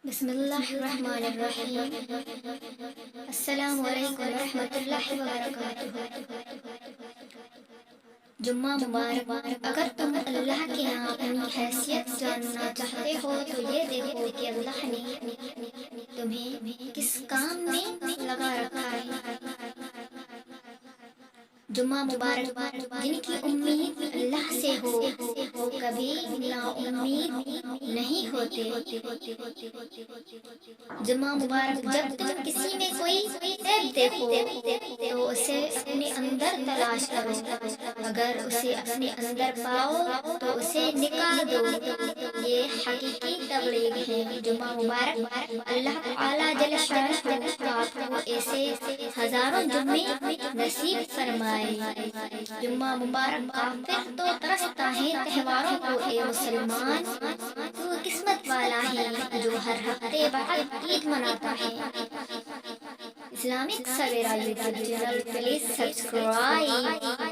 بسم اللہ الرحمن الرحیم۔ السلام علیکم ورحمۃ اللہ وبرکاتہ۔ جمعہ مبارک۔ اگر تم اللہ کے یہاں اپنی حیثیت جاننا چاہتے ہو تو یہ دیکھو کہ اللہ نے تمہیں کس کام میں لگا رکھا ہے۔ جمعہ مبارک جن کی امید اللہ سے ہو وہ کبھی نا امید نہیں ہوتے۔ جمعہ مبارک جب تم کسی میں کوئی عیب دیکھو تو اسے اپنے اندر تلاش کرو، اگر اسے اپنے اندر پاؤ تو اسے نکال دو۔ یہ حقیقی تبلیغ ہے۔ جمعہ مبارک اللہ تعالیٰ جل شانہ آپ کو ایسے ہزاروں جمعے نصیب فرمائے۔ جمعہ مبارک کافر تو ترستا ہے تہواروں کو، اے مسلمان تو قسمت والا ہے جو ہر ہفتے بعد عید مناتا ہے۔ Islamic Savera YouTube channel please subscribe.